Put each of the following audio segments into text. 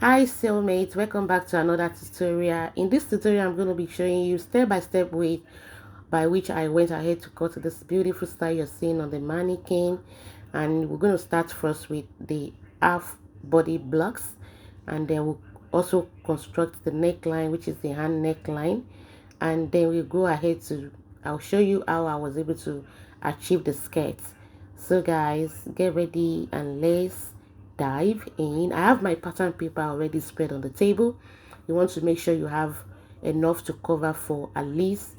Hi cellmates, welcome back to another tutorial. In this tutorial I'm going to be showing you step-by-step way by which I went ahead to cut this beautiful style you're seeing on the mannequin. And we're going to start first with the half body blocks, and then we'll also construct the neckline, which is the hand neckline, and then we'll go ahead to I'll show you how I was able to achieve the skirt. So guys, get ready and let's dive in. I have my pattern paper already spread on the table. You want to make sure you have enough to cover for at least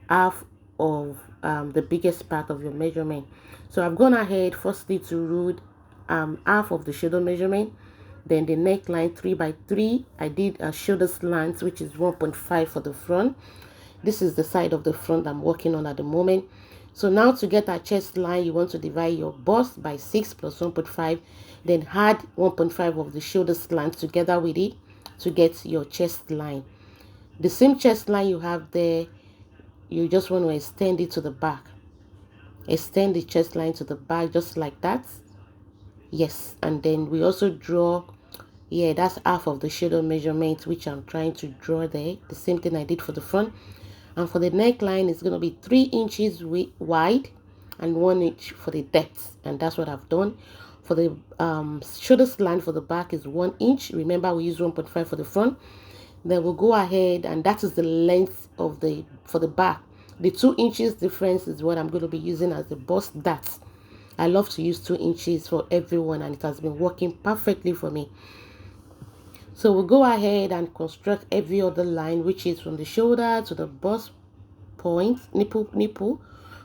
half of the biggest part of your measurement. So I've gone ahead firstly to rule half of the shoulder measurement, then the neckline 3 by 3. I did a shoulder slant, which is 1.5 for the front. This is the side of the front I'm working on at the moment. So now to get a chest line, you want to divide your bust by 6 plus 1.5, then add 1.5 of the shoulder slant together with it to get your chest line. The same chest line you have there, you just want to extend it to the back. Extend the chest line to the back just like that. Yes, and then we also draw, yeah, that's half of the shoulder measurement which I'm trying to draw there. The same thing I did for the front. And for the neckline, it's going to be 3 inches wide and 1 inch for the depth, and that's what I've done. For the shoulder slant for the back is 1 inch. Remember, we use 1.5 for the front. Then we'll go ahead, and that is the length of the for the back. The 2 inches difference is what I'm going to be using as the bust dart. I love to use 2 inches for everyone, and it has been working perfectly for me. So we'll go ahead and construct every other line, which is from the shoulder to the bust point, nipple,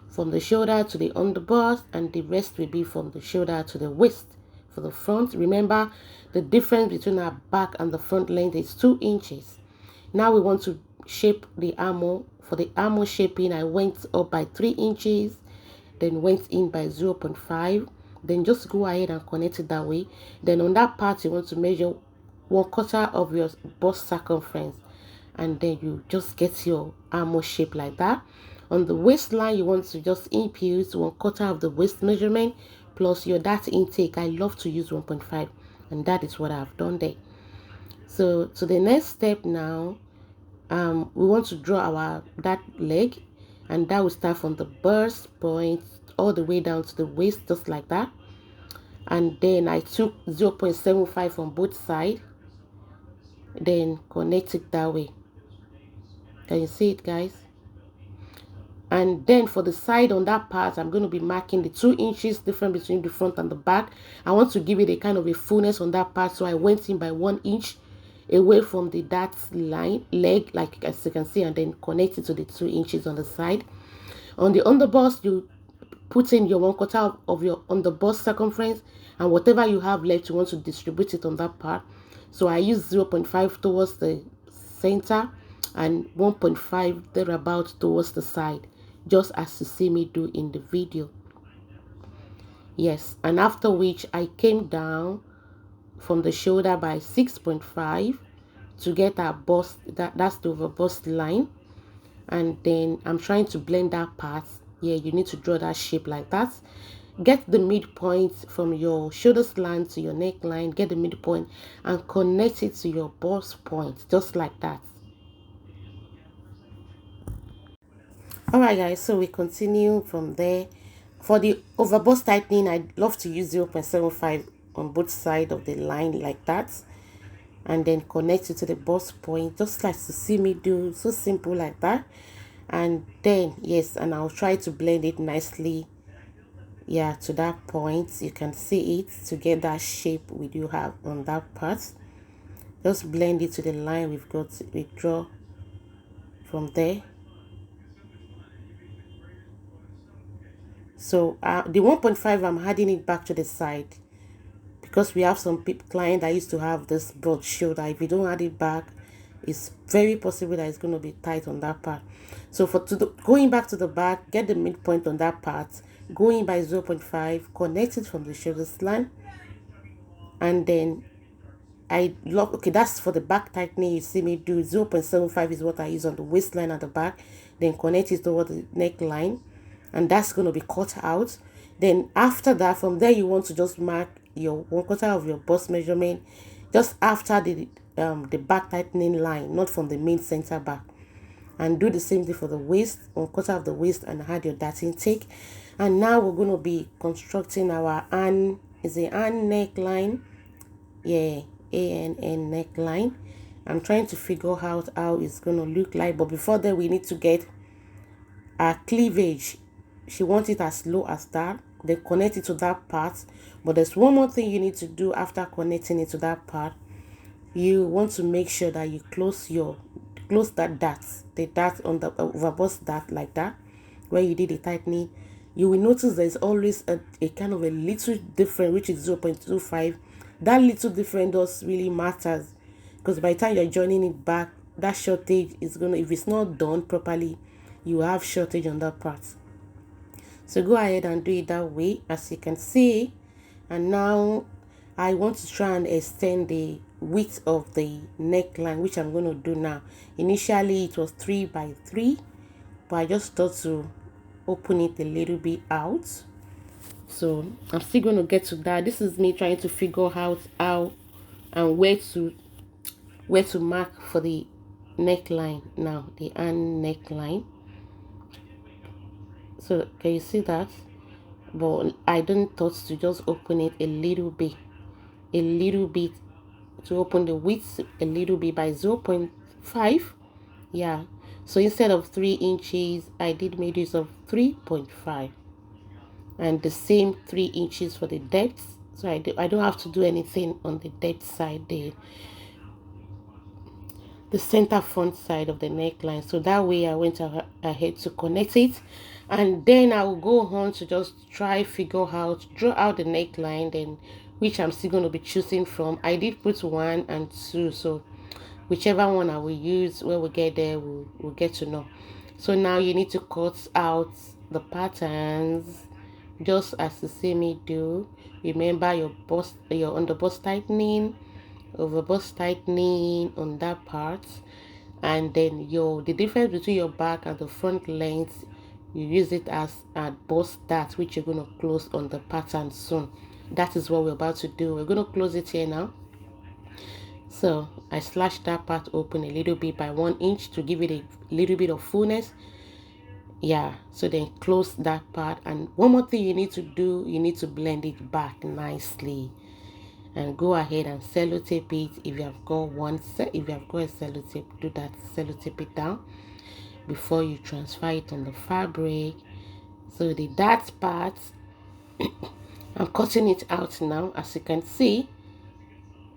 from the shoulder to the underbust, and the rest will be from the shoulder to the waist. For the front, remember the difference between our back and the front length is 2 inches. Now we want to shape the armor. For the armor shaping, I went up by 3 inches, then went in by 0.5. Then just go ahead and connect it that way. Then on that part, you want to measure 1/4 of your bust circumference, and then you just get your armor shape like that. On the waistline, you want to just impute 1/4 of the waist measurement plus your dart intake. I love to use 1.5, and that is what I've done there. So to the next step now, we want to draw our that leg, and that will start from the bust point all the way down to the waist, just like that. And then I took 0.75 on both sides, then connect it that way. Can you see it, guys? And then for the side on that part, I'm going to be marking the 2 inches difference between the front and the back. I want to give it a kind of a fullness on that part, so I went in by 1 inch away from the dart line leg, like as you can see, and then connect it to the 2 inches on the side. On the underbust, you put in your 1/4 of your underbust circumference, and whatever you have left, you want to distribute it on that part. So I use 0.5 towards the center and 1.5 thereabout towards the side, just as you see me do in the video. Yes, and after which I came down from the shoulder by 6.5 to get our bust, that's the over bust line. And then I'm trying to blend that part. Yeah, you need to draw that shape like that. Get the midpoint from your shoulder slant to your neckline, get the midpoint and connect it to your bust point, just like that. All right, guys, so we continue from there. For the over bust tightening, I love to use 0.75 on both sides of the line like that, and then connect it to the bust point, just like to see me do. So simple like that. And then yes, and I'll try to blend it nicely, yeah, to that point. You can see it to get that shape we do have on that part. Just blend it to the line we draw from there. So the 1.5, I'm adding it back to the side because we have some client that used to have this broad shoulder. If you don't add it back, it's very possible that it's going to be tight on that part. So for going back to the back, get the midpoint on that part, going by 0.5, connect it from the shoulder slant, and then I love, okay, that's for the back tightening. You see me do 0.75 is what I use on the waistline at the back, then connect it toward the neckline, and that's going to be cut out. Then after that, from there, you want to just mark your 1/4 of your bust measurement, just after the back tightening line, not from the main center back. And do the same thing for the waist, 1/4 of the waist, and add your dart intake. And now we're going to be constructing our an neckline. Yeah, ANN neckline. I'm trying to figure out how it's going to look like, but before that we need to get our cleavage. She wants it as low as that, then connect it to that part. But there's one more thing you need to do after connecting it to that part. You want to make sure that you close that dart, the dart on the overbust dart, like that, where you did the tightening. You will notice there's always a kind of a little difference, which is 0.25. That little difference does really matters, because by the time you're joining it back, that shortage is gonna, if it's not done properly, you have shortage on that part. So go ahead and do it that way, as you can see. And now I want to try and extend the width of the neckline, which I'm going to do now. Initially it was 3 by 3, but I just thought to open it a little bit out. So I'm still going to get to that. This is me trying to figure out how and where to mark for the neckline now, the hand neckline. So can you see that? But I don't thought to just open it a little bit to open the width a little bit by 0.5. Yeah, so instead of 3 inches I did made use of 3.5, and the same 3 inches for the depth. So I don't have to do anything on the depth side, the center front side of the neckline. So that way I went ahead to connect it, and then I will go on to just figure out, draw out the neckline, then which I'm still going to be choosing from. I did put 1 and 2, so whichever one I will use when we get there, we'll get to know. So now you need to cut out the patterns just as you see me do. Remember your underbust tightening, overbust tightening on that part, and then the difference between your back and the front length, you use it as a bust dart, which you're going to close on the pattern soon. That is what we're about to do. We're going to close it here now. So I slashed that part open a little bit by 1 inch to give it a little bit of fullness. Yeah, so then close that part. And one more thing you need to do, you need to blend it back nicely, and go ahead and sellotape it. If you have got a sellotape, do that, sellotape it down before you transfer it on the fabric. So the dart part, I'm cutting it out now, as you can see,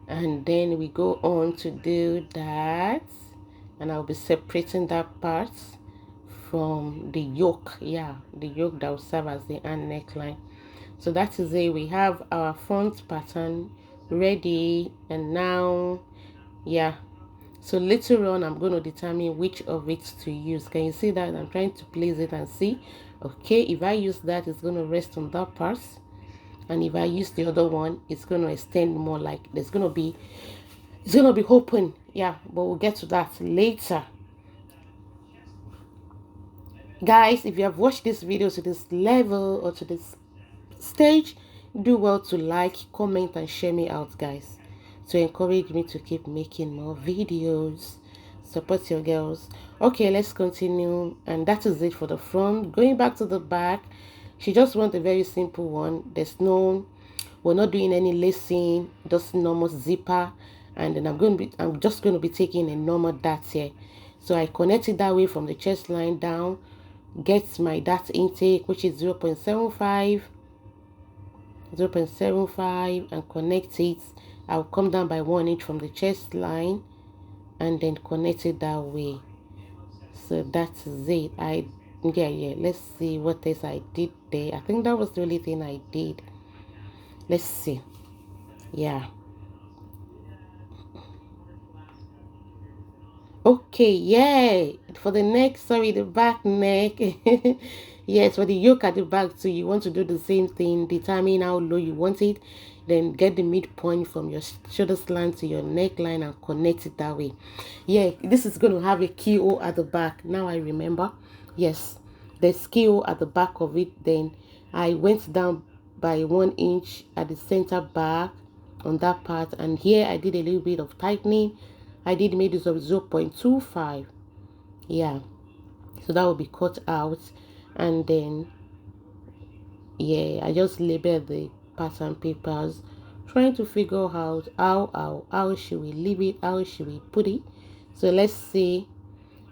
and then we go on to do that, and I'll be separating that part from the yoke. Yeah, the yoke that will serve as the hand neckline. So that is it. We have our front pattern ready, and now, yeah, so later on I'm going to determine which of it to use. Can you see that I'm trying to place it and see? Okay, if I use that, it's going to rest on that part, and if I use the other one, it's going to extend more, like it's going to be open. Yeah, but we'll get to that later. Guys, if you have watched this video to this level or to this stage, do well to like, comment, and share me out, guys, to encourage me to keep making more videos. Support your girls. Okay, let's continue. And that is it for the front. Going back to the back, she just wants a very simple one. We're not doing any lacing, just normal zipper. And then I'm just going to be taking a normal dart here. So I connect it that way from the chest line down, get my dart intake, which is 0.75, and connect it. I'll come down by 1 inch from the chest line and then connect it that way. So that is it. Let's see what else I did there. I think that was the only thing I did. Let's see. Yeah, okay, yeah, for the neck, sorry, the back neck. Yes, for the yoke at the back too, you want to do the same thing. Determine how low you want it, then get the midpoint from your shoulder slant to your neckline and connect it that way. Yeah, this is going to have a keyhole at the back. Now I remember. Yes, there's keyhole at the back of it. Then I went down by 1 inch at the center back, on that part, and here I did a little bit of tightening. I did made use of 0.25. Yeah, so that will be cut out, and then yeah, I just label the pattern papers, trying to figure out how should we leave it, how should we put it. So let's see.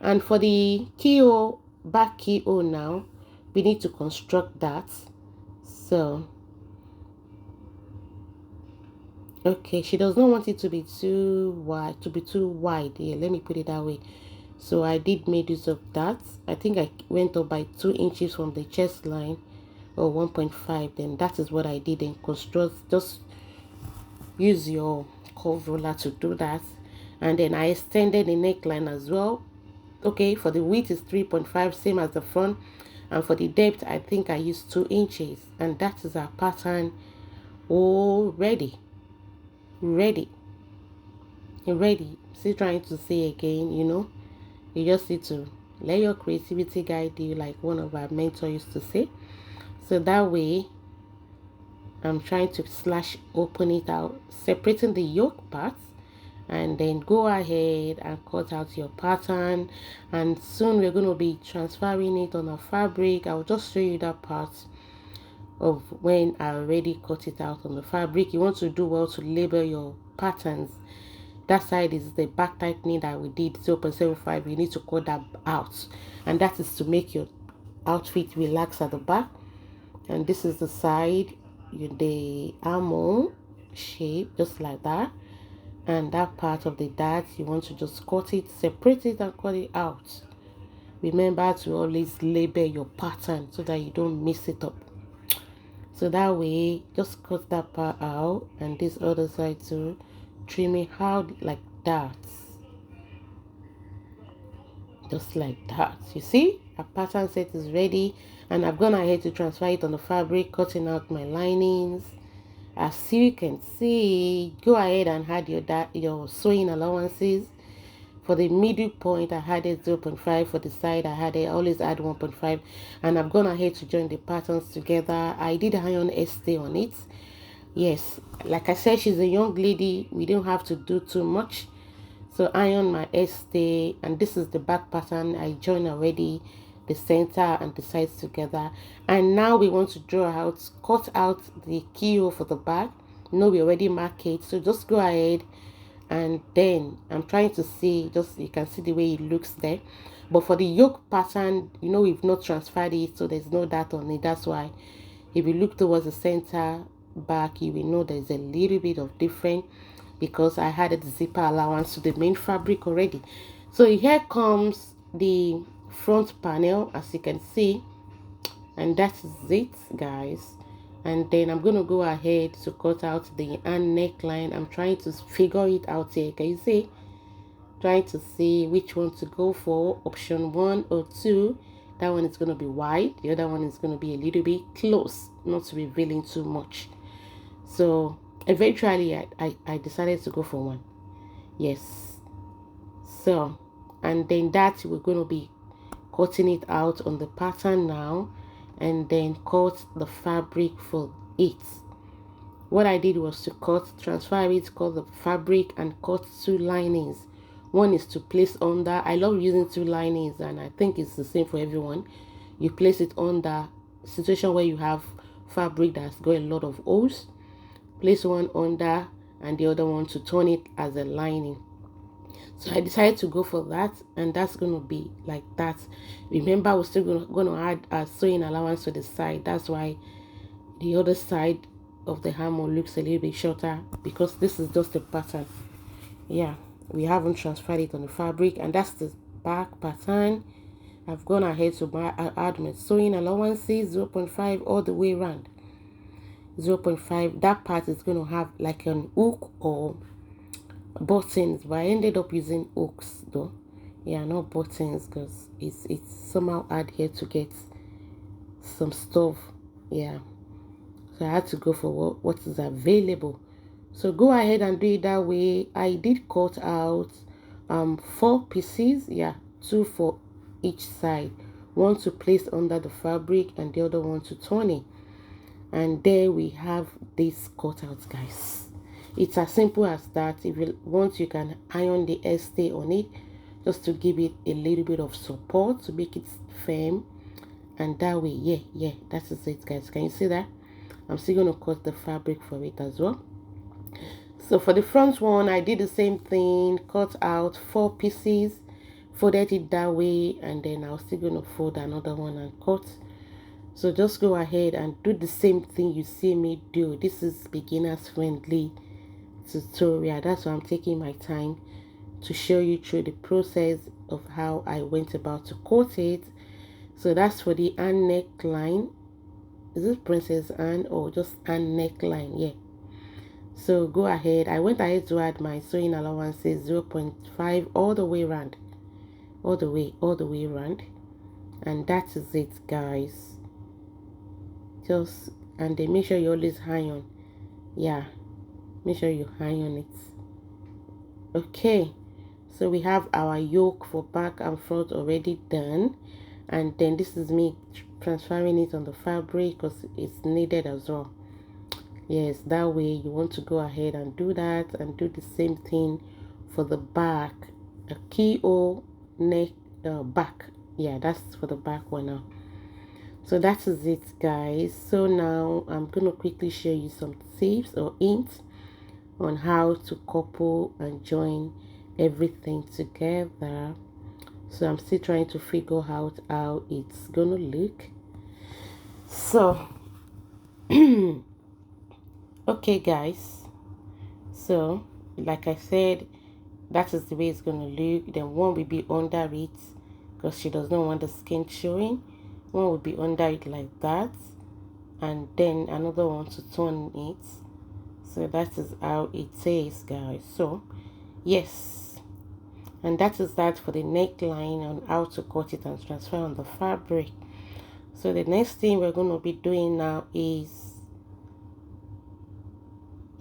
And for the keyhole, back keyhole now, we need to construct that. So okay, she does not want it to be too wide. Yeah, let me put it that way. So I did make use of that. I think I went up by 2 inches from the chest line, or 1.5. Then that is what I did in construct. Just use your curve roller to do that. And then I extended the neckline as well. Okay, for the width is 3.5, same as the front, and for the depth I think I used 2 inches, and that is our pattern all ready. Still trying to say again, you just need to let your creativity guide you, like one of our mentors used to say. So that way I'm trying to slash open it out, separating the yoke parts, and then go ahead and cut out your pattern. And soon we're going to be transferring it on a fabric. I'll just show you that part of when I already cut it out on the fabric. You want to do well to label your patterns. That side is the back tightening that we did 0.75. You need to cut that out, and that is to make your outfit relax at the back. And this is the side, the armhole shape, just like that. And that part of the dart, you want to just cut it, separate it, and cut it out. Remember to always label your pattern so that you don't mess it up. So that way, just cut that part out, and this other side too, trim it out like that, just like that. You see, our pattern set is ready, and I've gone ahead to transfer it on the fabric, cutting out my linings. As you can see, go ahead and add your sewing allowances. For the middle point, I added 0.5. For the side, I always add 1.5. And I've gone ahead to join the patterns together. I did iron stay on it. Yes, like I said, she's a young lady. We don't have to do too much. So iron my stay, and this is the back pattern. I joined already the center and the sides together, and now we want to cut out the keyhole for the back. We already marked it, so just go ahead, and then I'm trying to see, just you can see the way it looks there. But for the yoke pattern, we've not transferred it, so there's no dot on it. That's why if you look towards the center back, you will know there's a little bit of difference, because I had a zipper allowance to the main fabric already. So here comes the front panel, as you can see, and that is it, guys. And then I'm going to go ahead to cut out the hand neckline. I'm trying to figure it out here. Can you see? Trying to see which one to go for, option 1 or 2. That one is going to be wide, the other one is going to be a little bit close, not revealing too much. So eventually I decided to go for 1. Yes. So, and then that we're going to be cutting it out on the pattern now, and then cut the fabric for it. What I did was to transfer it, cut the fabric, and cut 2 linings. One is to place under. I love using 2 linings, and I think it's the same for everyone. You place it under situation where you have fabric that's got a lot of holes. Place one under and the other one to turn it as a lining. So I decided to go for that, and that's going to be like that. Remember, we're still going to add a sewing allowance to the side. That's why the other side of the hammer looks a little bit shorter, because this is just a pattern. Yeah, we haven't transferred it on the fabric, and that's the back pattern. I've gone ahead to add my sewing allowances, 0.5 all the way around. 0.5. That part is going to have like an hook or buttons, but I ended up using hooks though. Yeah, not buttons, because it's somehow hard here to get some stuff. Yeah, so I had to go for what is available. So go ahead and do it that way. I did cut out 4 pieces. Yeah, 2 for each side, one to place under the fabric and the other one to turn it. And there we have this cut out, guys. It's as simple as that. If you want, you can iron the stay on it just to give it a little bit of support to make it firm. And that way, yeah, that is it, guys. Can you see that? I'm still going to cut the fabric for it as well. So for the front one, I did the same thing, cut out 4 pieces, folded it that way, and then I was still going to fold another one and cut. So just go ahead and do the same thing you see me do. This is beginners friendly tutorial. That's why I'm taking my time to show you through the process of how I went about to cut it. So that's for the hand neckline. Is it Princess Anne or just hand neckline? Yeah. So go ahead. I went ahead to add my sewing allowances 0.5 all the way around. All the way around. And that is it, guys. Just, and then make sure you always iron. Yeah. Make sure you iron it. Okay. So we have our yoke for back and front already done. And then this is me transferring it on the fabric because it's needed as well. Yes, that way you want to go ahead and do that and do the same thing for the back. A keyhole neck back. Yeah, that's for the back one now. So that is it, guys. So now I'm gonna quickly show you some tips or hints on how to couple and join everything together. So I'm still trying to figure out how it's gonna look. So okay, guys, so like I said, that is the way it's gonna look. Then one will be under it because she does not want the skin showing. One will be under it like that, and then another one to turn it. So that is how it is, guys. So yes, and that is that for the neckline on how to cut it and transfer on the fabric. So the next thing we're going to be doing now is,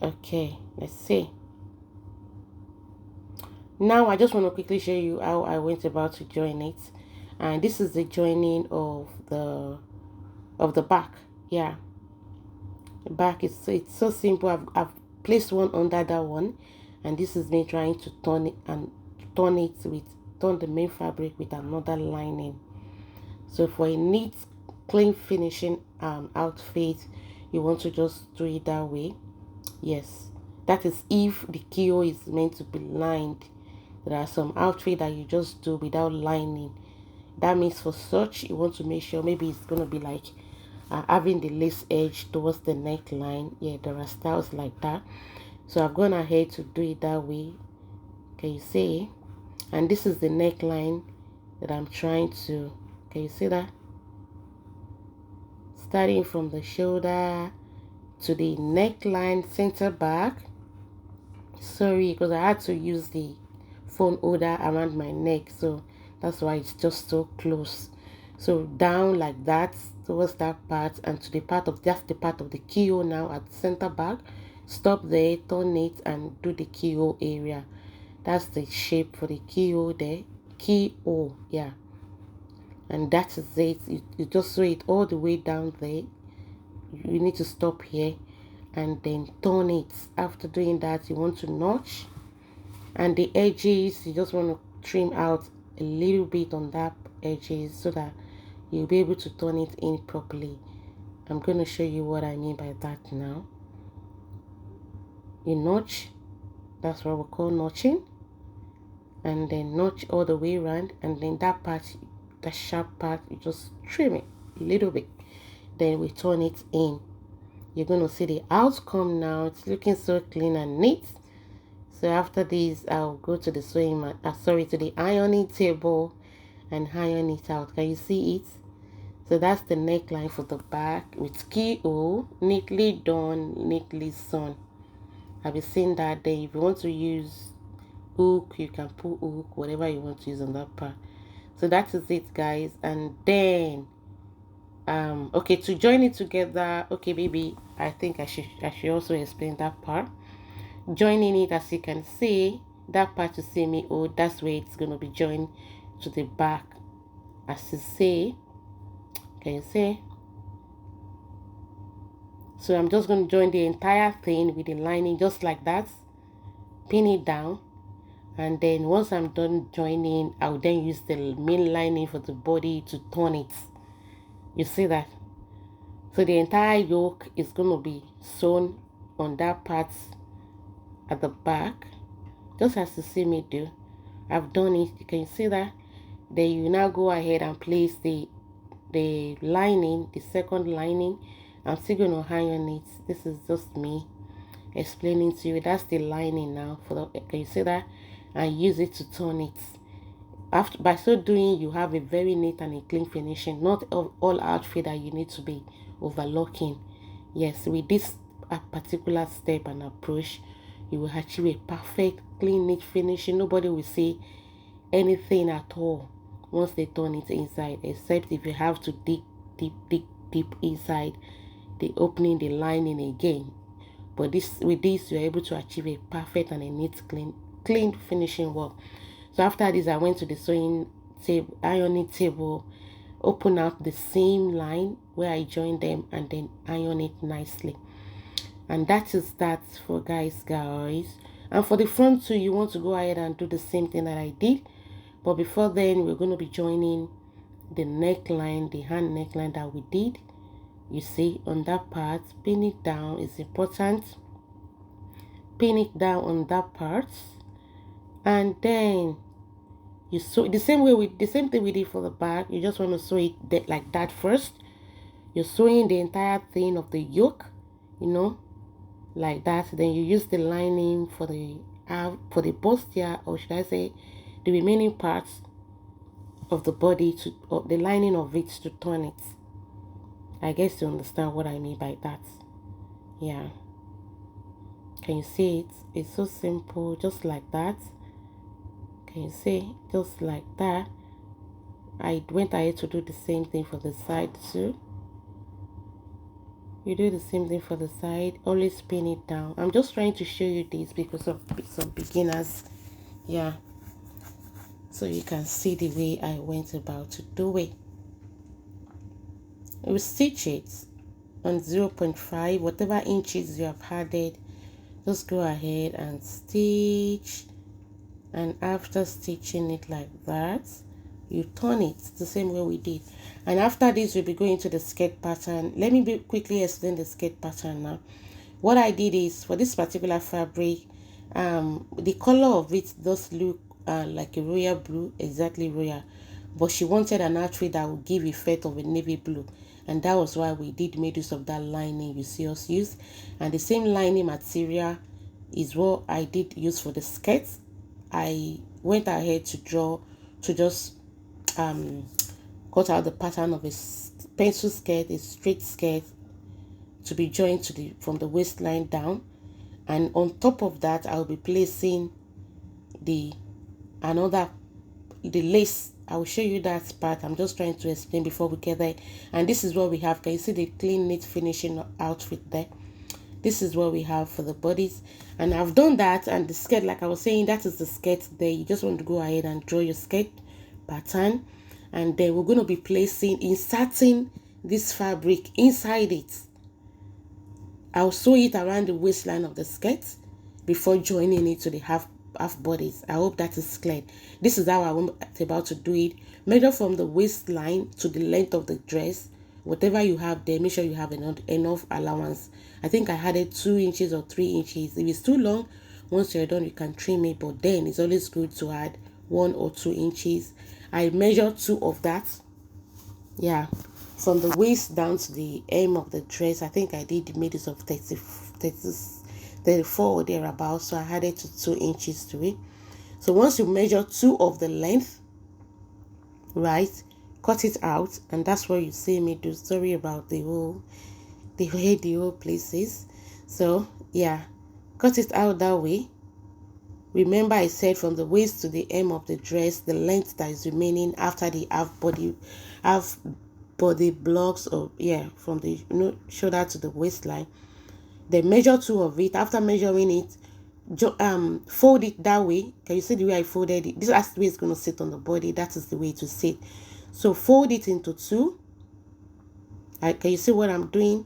okay, let's see. Now I just want to quickly show you how I went about to join it. And this is the joining of the back. Yeah, the back is, it's so simple. I've placed one under that one, and this is me trying to turn it and turn the main fabric with another lining. So for a neat, clean finishing outfit, you want to just do it that way. Yes, that is if the keyhole is meant to be lined. There are some outfits that you just do without lining. That means for such, you want to make sure maybe it's going to be like having the lace edge towards the neckline. Yeah, there are styles like that. So I've gone ahead to do it that way. Can you see? And this is the neckline that I'm trying to, can you see that? Starting from the shoulder to the neckline center back. Sorry, because I had to use the phone holder around my neck, so that's why it's just so close. So down like that towards that part, and to the part of, that's the part of the keyhole now at the center back. Stop there, turn it, and do the keyhole area. That's the shape for the keyhole there. Keyhole, yeah. And that is it. You just sew it all the way down there. You need to stop here and then turn it. After doing that, you want to notch, and the edges, you just want to trim out a little bit on that edges so that you'll be able to turn it in properly. I'm going to show you what I mean by that now. You notch, that's what we call notching, and then notch all the way around, and then that part, the sharp part, you just trim it a little bit, then we turn it in. You're going to see the outcome now. It's looking so clean and neat. So after this, I'll go to the sewing mat, to the ironing table and iron it out. Can you see it? So that's the neckline for the back with keyhole, neatly done, neatly sewn. I've been saying that there. If you want to use hook, you can put hook, whatever you want to use on that part. So that is it, guys. And then okay, to join it together, okay, baby, I think I should also explain that part. Joining it, as you can see, that part you see me, oh, that's where it's going to be joined to the back, as you see. Can you see? So I'm just going to join the entire thing with the lining just like that, pin it down, and then once I'm done joining, I'll then use the main lining for the body to turn it. You see that? So the entire yoke is going to be sewn on that part at the back, just as you see me do. I've done it. You can see that. Then you now go ahead and place the lining, the second lining. I'm still going to iron it. This is just me explaining to you. That's the lining now. Can you see that? And use it to turn it. After, by so doing, you have a very neat and a clean finishing. Not all outfit that you need to be overlocking. Yes, with this particular step and approach, you will achieve a perfect, clean, neat finishing. Nobody will see anything at all once they turn it inside, except if you have to dig deep inside the opening, the lining again. But with this you're able to achieve a perfect and a neat, clean finishing work. So after this, I went to the sewing table, ironing table, open out the same line where I joined them, and then iron it nicely. And that is that for guys. And for the front too, you want to go ahead and do the same thing that I did. But before then, we're going to be joining the neckline, the hand neckline that we did. You see on that part, pin it down is important. Pin it down on that part, and then you sew the same way with the same thing we did for the back. You just want to sew it like that first. You're sewing the entire thing of the yoke, you know, like that. Then you use the lining for the bustier, or should I say the remaining parts of the body, to or the lining of it, to turn it. I guess you understand what I mean by that. Yeah, can you see it? It's so simple, just like that. Can you see? Just like that. I went ahead to do the same thing for the side too. You do the same thing for the side. Always pin it down. I'm just trying to show you this because of some beginners. Yeah, so you can see the way I went about to do it. We stitch it on 0.5, whatever inches you have added. Just go ahead and stitch, and after stitching it like that, you turn it the same way we did. And after this, we'll be going to the skirt pattern. Let me quickly explain the skirt pattern now. What I did is, for this particular fabric, the color of it does look like a royal blue, exactly royal, but she wanted an outfit that would give effect of a navy blue, and that was why we did make use of that lining you see us use. And the same lining material is what I did use for the skirt. I went ahead to just cut out the pattern of a pencil skirt, a straight skirt, to be joined to from the waistline down. And on top of that, I'll be placing the lace. I will show you that part. I'm just trying to explain before we get there. And this is what we have. Can you see the clean, neat finishing outfit there? This is what we have for the bodies. And I've done that. And the skirt, like I was saying, that is the skirt there. You just want to go ahead and draw your skirt pattern. And then we're going to be inserting this fabric inside it. I'll sew it around the waistline of the skirt before joining it to the half bodies. I hope that is clear. This is how I'm about to do it. Measure from the waistline to the length of the dress. Whatever you have there, make sure you have enough allowance. I think I added 2 inches or 3 inches. If it's too long, once you're done, you can trim it. But then it's always good to add 1 or 2 inches. I measured 2 of that. Yeah, from the waist down to the hem of the dress. I think I did made use of 34 or thereabouts, so I added 2 inches to it. So once you measure 2 of the length, right, cut it out, and that's where you see me do. Sorry about the whole places. So yeah, cut it out that way. Remember, I said from the waist to the hem of the dress, the length that is remaining after the half body blocks, or yeah, from the shoulder to the waistline. Then measure 2 of it. After measuring it, fold it that way. Can you see the way I folded it? This is the way it's going to sit on the body. That is the way to sit. So fold it into 2. Can you see what I'm doing?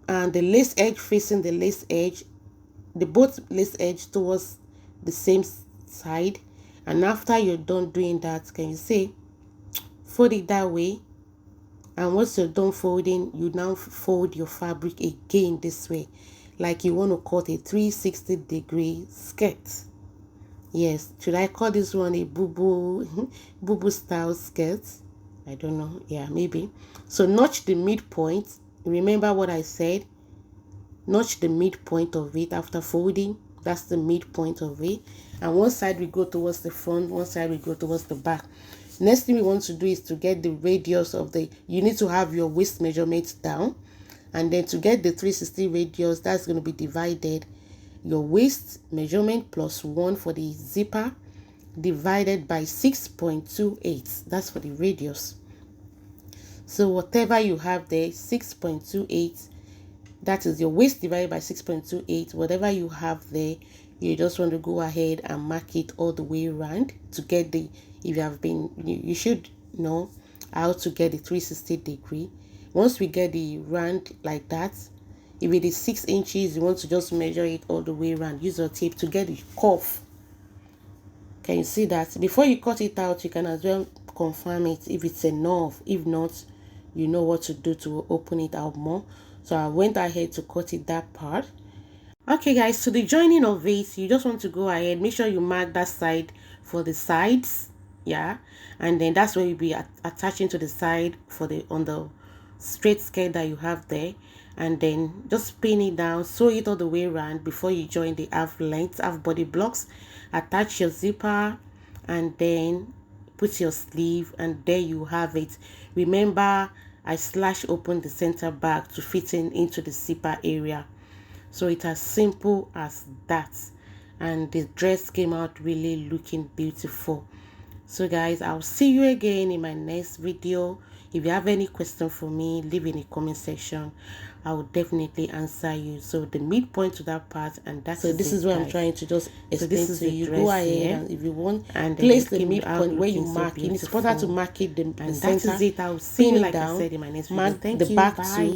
and the lace edge facing the lace edge, the both lace edge towards the same side. And after you're done doing that, can you see, fold it that way, and once you're done folding, you now fold your fabric again this way, like you want to cut a 360-degree skirt. Yes, should I call this one a bubu style skirt? I don't know. Yeah, maybe. So notch the midpoint. Remember what I said? Notch the midpoint of it after folding. That's the midpoint of it. And one side we go towards the front, one side we go towards the back. Next thing we want to do is to get the radius of the, you need to have your waist measurements down. And then to get the 360 radius, that's going to be divided your waist measurement plus 1 for the zipper divided by 6.28. That's for the radius. So whatever you have there, 6.28, that is your waist divided by 6.28. Whatever you have there, you just want to go ahead and mark it all the way around to get the, if you have been, you should know how to get the 360-degree. Once we get the round like that, if it is 6 inches, you want to just measure it all the way around. Use your tape to get the curve. Can you see that? Before you cut it out, you can as well confirm it if it's enough. If not, you know what to do to open it out more. So I went ahead to cut it that part. Okay guys, so the joining of it, you just want to go ahead, make sure you mark that side for the sides. Yeah, and then that's where you'll be attaching to the side for the, on the straight skirt that you have there. And then just pin it down, sew it all the way around before you join the half length, half body blocks. Attach your zipper and then put your sleeve, and there you have it. Remember, I slash open the center back to fit into the zipper area. So it's as simple as that, and the dress came out really looking beautiful. So guys, I'll see you again in my next video. If you have any question for me, leave in the comment section. I will definitely answer you. So the midpoint to that part, and that's, so this is what I'm trying to just explain to you. Go ahead, and if you want, and place the midpoint where you mark it. It's important to mark it the center. That is it. I'll see you, like I said, in my next video. Thank you. Bye.